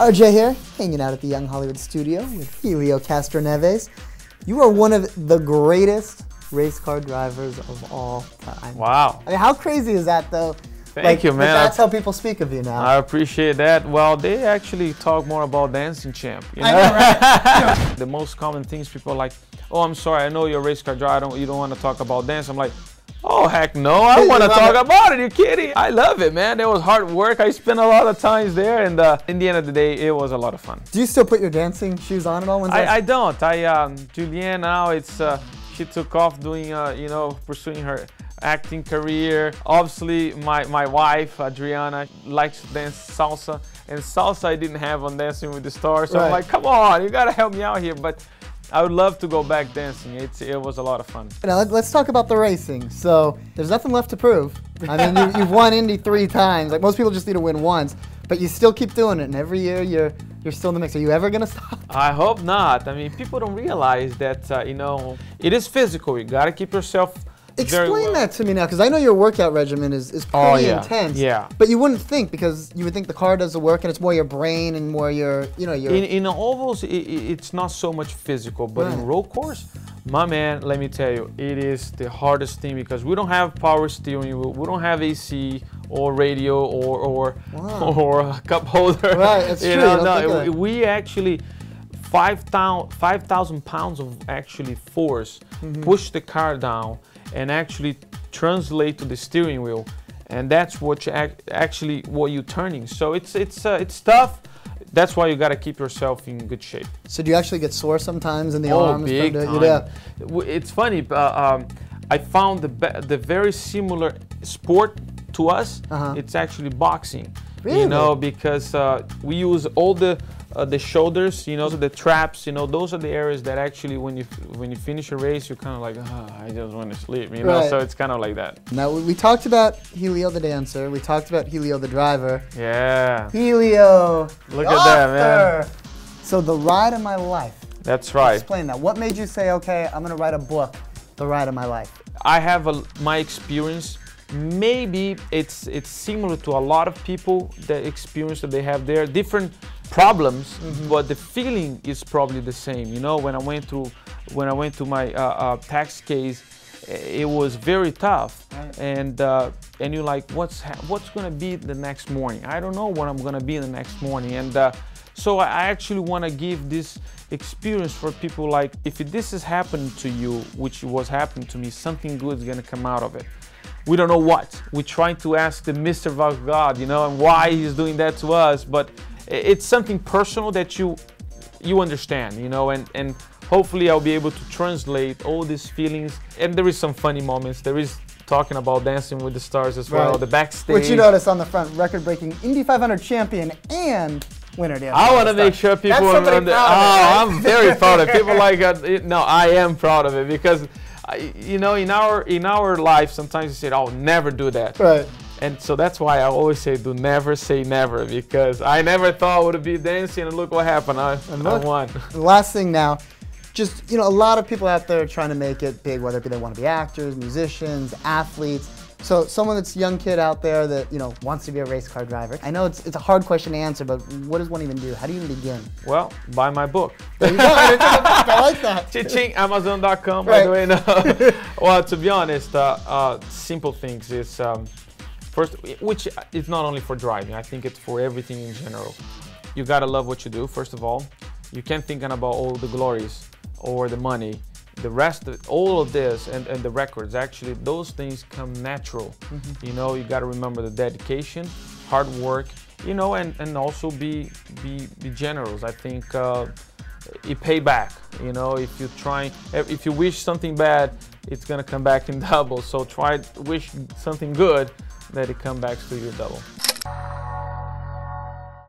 RJ here, hanging out at the Young Hollywood studio with Helio Castroneves. You are one of the greatest race car drivers of all time. Wow. I mean, how crazy is that, though? Thank you, man. That's how people speak of you now. I appreciate that. Well, they actually talk more about dancing champ. You know? I know, right? The most common things people are like, oh, I'm sorry, I know you're a race car driver. You don't want to talk about dance. I'm like, oh, heck no, I want to talk about it. You're kidding. I love it, man. It was hard work. I spent a lot of times there, and in the end of the day, it was a lot of fun. Do you still put your dancing shoes on at all? I don't. Julianne now, she took off doing, pursuing her acting career. Obviously, my wife, Adriana, likes to dance salsa, and salsa I didn't have on Dancing with the Stars. So I'm like, come on, you got to help me out here. But I would love to go back dancing. It was a lot of fun. Now let's talk about the racing. So there's nothing left to prove. I mean, you've won Indy 3 times. Like most people just need to win once, but you still keep doing it, and every year you're still in the mix. Are you ever gonna stop? I hope not. I mean, people don't realize that it is physical. You gotta keep yourself. Explain that to me now, because I know your workout regimen is pretty intense. Yeah. But you wouldn't think, because you would think the car does the work, and it's more your brain and more your, your. In ovals, it's not so much physical, but in road course, my man, let me tell you, it is the hardest thing because we don't have power steering wheel, we don't have AC or radio or a cup holder. Right, that's true. We actually 5,000 pounds of actually force push the car down and actually translate to the steering wheel, and that's what you actually what you're turning. So it's tough. That's why you got to keep yourself in good shape. So do you actually get sore sometimes in the arms? Big time. Yeah. It's funny. I found the very similar sport to us. It's actually boxing. Really? You know, because we use all the shoulders, the traps, those are the areas that actually when you finish a race, you're kind of like, I just want to sleep, Right. So it's kind of like that. Now, we talked about Helio the dancer, we talked about Helio the driver. Yeah. Helio, look at that, man. So the ride of my life. That's right. Explain that. What made you say, okay, I'm going to write a book, The Ride of My Life? I have my experience. Maybe it's similar to a lot of people, the experience that they have there, different problems, but the feeling is probably the same. When I went to my tax case, it was very tough, and you're like, what's gonna be the next morning? I don't know what I'm gonna be the next morning, and so I actually want to give this experience for people. Like, if this has happened to you, which was happening to me, something good is gonna come out of it. We don't know what. We're trying to ask the Mr. of God, and why he's doing that to us. But it's something personal that you understand, and hopefully I'll be able to translate all these feelings. And there is some funny moments. There is talking about Dancing with the Stars as well, the backstage. Which you notice on the front, record-breaking Indy 500 champion and winner. I want to make sure people remember. I'm very proud of it. People like no, I am proud of it because. In our life, sometimes you say, "Oh, never do that." Right. And so that's why I always say say never, because I never thought I would be dancing, and look what happened. I won. The last thing now, just a lot of people out there trying to make it big, whether it be they want to be actors, musicians, athletes. So someone that's a young kid out there that wants to be a race car driver. I know it's a hard question to answer, but what does one even do? How do you even begin? Well, buy my book. There you go. I like that. Cha-ching, Amazon.com, by the way. No. Well, to be honest, simple things is first, which is not only for driving. I think it's for everything in general. You gotta love what you do. First of all, you can't think about all the glories or the money. The rest of all of this and the records, actually, those things come natural. You got to remember the dedication, hard work, and also be generous. I think it pay back. If you wish something bad, it's gonna come back in double. So wish something good, that it come back to you double.